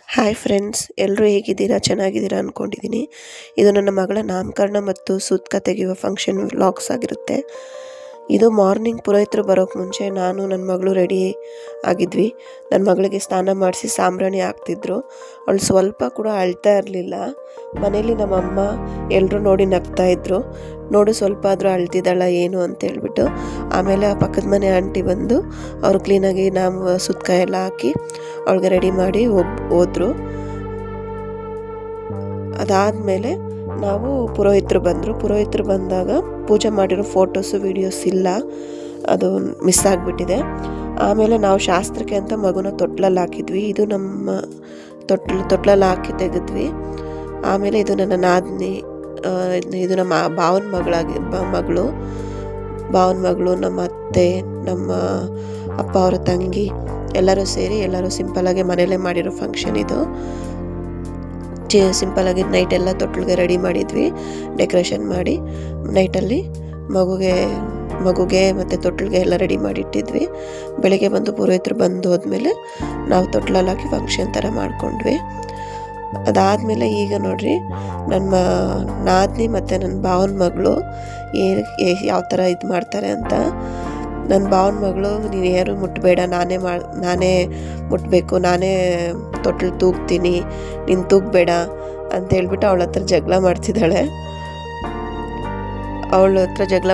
Hi friends, ಎಲ್ಲರೂ ಹೇಗಿದ್ದೀರಾ? ಚೆನ್ನಾಗಿದ್ದೀರಾ ಅಂದ್ಕೊಂಡಿದ್ದೀನಿ. ಇದು ನನ್ನ ಮಗಳ ನಾಮಕರಣ ಮತ್ತು ಸೂತಕ ತೆಗೆಯುವ ಫಂಕ್ಷನ್ ವ್ಲಾಗ್ಸ್ ಆಗಿರುತ್ತೆ. ಇದು ಮಾರ್ನಿಂಗ್ ಪುರೋಹಿತರು ಬರೋಕ್ಕೆ ಮುಂಚೆ ನಾನು ನನ್ನ ಮಗಳು ರೆಡಿ ಆಗಿದ್ವಿ. ನನ್ನ ಮಗಳಿಗೆ ಸ್ನಾನ ಮಾಡಿಸಿ ಸಾಂಬ್ರಾಣಿ ಹಾಕ್ತಿದ್ರು. ಅವಳು ಸ್ವಲ್ಪ ಕೂಡ ಅಳ್ತಾ ಇರಲಿಲ್ಲ. ಮನೇಲಿ ನಮ್ಮಮ್ಮ ಎಲ್ಲರೂ ನೋಡಿ ನಗ್ತಾ ಇದ್ರು. ನೋಡು ಸ್ವಲ್ಪ ಆದರೂ ಅಳ್ತಿದ್ದಾಳ ಏನು ಅಂತ ಹೇಳ್ಬಿಟ್ಟು. ಆಮೇಲೆ ಆ ಪಕ್ಕದ ಮನೆ ಆಂಟಿ ಬಂದು ಅವರು ಕ್ಲೀನಾಗಿ ಸುತ್ತಕ ಎಲ್ಲ ಹಾಕಿ ಅವಳಿಗೆ ರೆಡಿ ಮಾಡಿ ಹೋದ್ರು. ಅದಾದಮೇಲೆ ನಾವು ಪುರೋಹಿತರು ಬಂದಾಗ ಪೂಜೆ ಮಾಡಿರೋ ಫೋಟೋಸು ವೀಡಿಯೋಸ್ ಇಲ್ಲ, ಅದು ಮಿಸ್ ಆಗಿಬಿಟ್ಟಿದೆ. ಆಮೇಲೆ ನಾವು ಶಾಸ್ತ್ರಕ್ಕೆ ಅಂತ ಮಗುನ ತೊಟ್ಲಲ್ಲಿ ಹಾಕಿದ್ವಿ. ಇದು ನಮ್ಮ ತೊಟ್ಲಲ್ಲಿ ಹಾಕಿ ತೆಗೆದ್ವಿ. ಆಮೇಲೆ ಇದು ನನ್ನ ನಾದಿನಿ, ಇದು ನಮ್ಮ ಭಾವನ ಮಗಳು, ನಮ್ಮ ಅತ್ತೆ, ನಮ್ಮ ಅಪ್ಪ ಅವರ ತಂಗಿ ಎಲ್ಲರೂ ಸೇರಿ ಸಿಂಪಲ್ಲಾಗಿ ಮನೇಲೇ ಮಾಡಿರೋ ಫಂಕ್ಷನ್ ಇದು. ಸಿಂಪಲ್ಲಾಗಿ ನೈಟೆಲ್ಲ ತೊಟ್ಲಿಗೆ ರೆಡಿ ಮಾಡಿದ್ವಿ, ಡೆಕೋರೇಷನ್ ಮಾಡಿ ನೈಟಲ್ಲಿ ಮಗುಗೆ ಮತ್ತು ತೊಟ್ಲಿಗೆ ಎಲ್ಲ ರೆಡಿ ಮಾಡಿಟ್ಟಿದ್ವಿ. ಬೆಳಗ್ಗೆ ಬಂದು ಪುರೋಹಿತರು ಬಂದು ಹೋದ್ಮೇಲೆ ನಾವು ತೊಟ್ಲಲ್ಲಿ ಹಾಕಿ ಫಂಕ್ಷನ್ ಥರ ಮಾಡ್ಕೊಂಡ್ವಿ. ಅದಾದಮೇಲೆ ಈಗ ನೋಡ್ರಿ, ನನ್ನ ನಾದಿನಿ ಮತ್ತು ನನ್ನ ಭಾವನ ಮಗಳು ಯಾವ ಥರ ಇದು ಮಾಡ್ತಾರೆ ಅಂತ. ನನ್ನ ಭಾವನ ಮಗಳು, ನೀನು ಯಾರು ಮುಟ್ಟಬೇಡ, ನಾನೇ ಮುಟ್ಟಬೇಕು, ನಾನೇ ತೊಟ್ಲು ತೂಗ್ತೀನಿ, ನೀನು ತೂಗಬೇಡ ಅಂತ ಹೇಳ್ಬಿಟ್ಟು ಅವಳ ಹತ್ರ ಜಗಳ ಮಾಡ್ತಿದ್ದಾಳೆ.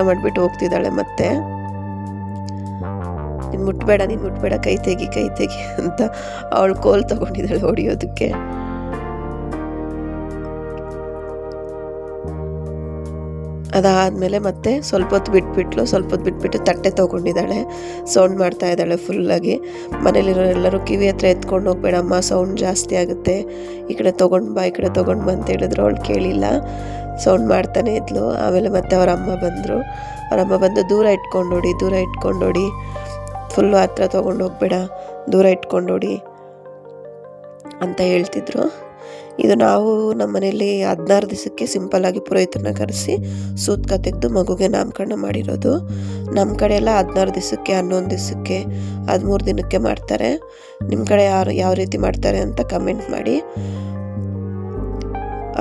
ಮಾಡಿಬಿಟ್ಟು ಹೋಗ್ತಿದ್ದಾಳೆ. ಮತ್ತೆ ನೀನು ಮುಟ್ಟಬೇಡ, ಕೈ ತೆಗಿ ಅಂತ ಅವಳು ಕೋಲ್ ತಗೊಂಡಿದ್ದಾಳೆ ಹೊಡಿಯೋದಕ್ಕೆ. ಅದಾದಮೇಲೆ ಮತ್ತೆ ಸ್ವಲ್ಪ ಹೊತ್ತು ಬಿಟ್ಬಿಟ್ಟು ತಟ್ಟೆ ತೊಗೊಂಡಿದ್ದಾಳೆ. ಸೌಂಡ್ ಮಾಡ್ತಾ ಇದ್ದಾಳೆ ಫುಲ್ಲಾಗಿ. ಮನೇಲಿರೋ ಎಲ್ಲರೂ ಕಿವಿ ಹತ್ರ ಎತ್ಕೊಂಡು ಹೋಗ್ಬೇಡಮ್ಮ, ಸೌಂಡ್ ಜಾಸ್ತಿ ಆಗುತ್ತೆ, ಈ ಕಡೆ ತೊಗೊಂಡು ಬಾ ಅಂತ ಹೇಳಿದ್ರು. ಅವಳು ಕೇಳಿಲ್ಲ, ಸೌಂಡ್ ಮಾಡ್ತಾನೆ ಇದ್ಲು. ಆಮೇಲೆ ಮತ್ತೆ ಅವರ ಅಮ್ಮ ಬಂದು ದೂರ ಇಟ್ಕೊಂಡೋಡಿ, ಫುಲ್ಲು ಹತ್ರ ತೊಗೊಂಡು ಹೋಗ್ಬೇಡ, ದೂರ ಇಟ್ಕೊಂಡೋಡಿ ಅಂತ ಹೇಳ್ತಿದ್ರು. ಇದು ನಾವು ನಮ್ಮ ಮನೇಲಿ 16 ದಿವಸಕ್ಕೆ ಸಿಂಪಲ್ಲಾಗಿ ಪುರೋಹಿತರನ್ನ ಕರೆಸಿ ಸೂತಕ ತೆಗೆದು ಮಗುಗೆ ನಾಮಕರಣ ಮಾಡಿರೋದು. ನಮ್ಮ ಕಡೆ ಎಲ್ಲ 16 ದಿವಸಕ್ಕೆ, 11 ದಿವಸಕ್ಕೆ, 13 ದಿನಕ್ಕೆ ಮಾಡ್ತಾರೆ. ನಿಮ್ಮ ಕಡೆ ಯಾವ ರೀತಿ ಮಾಡ್ತಾರೆ ಅಂತ ಕಮೆಂಟ್ ಮಾಡಿ.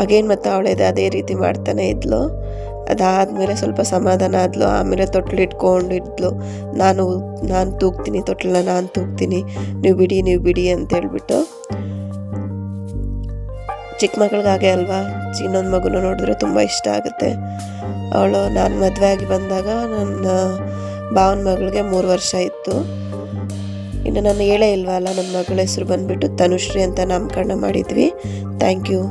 ಅಗೇನ್ ಮತ್ತೆ ಅವಳೇದೆ ಅದೇ ರೀತಿ ಮಾಡ್ತಾನೆ ಇದ್ಲು. ಅದಾದಮೇಲೆ ಸ್ವಲ್ಪ ಸಮಾಧಾನ ಆದ್ಲು. ಆಮೇಲೆ ತೊಟ್ಲು ಇಟ್ಕೊಂಡಿದ್ಲು. ನಾನು ತೂಗ್ತೀನಿ, ತೊಟ್ಲನ್ನ ನಾನು ತೂಗ್ತೀನಿ, ನೀವು ಬಿಡಿ ಅಂತ ಹೇಳ್ಬಿಟ್ಟು. ಚಿಕ್ಕ ಮಕ್ಕಳಿಗಾಗೆ ಅಲ್ವಾ, ಇನ್ನೊಂದು ಮಗುನ ನೋಡಿದ್ರೆ ತುಂಬ ಇಷ್ಟ ಆಗುತ್ತೆ. ನಾನು ಮದುವೆ ಆಗಿ ಬಂದಾಗ ನನ್ನ ಭಾವನ ಮಗಳಿಗೆ 3 ವರ್ಷ ಇತ್ತು. ಇನ್ನು ನಾನು ಹೇಳೇ ಇಲ್ವಲ್ಲ, ನನ್ನ ಮಗಳ ಹೆಸರು ಬಂದುಬಿಟ್ಟು ತನುಶ್ರೀ ಅಂತ ನಾಮಕರಣ ಮಾಡಿದ್ವಿ. Thank you.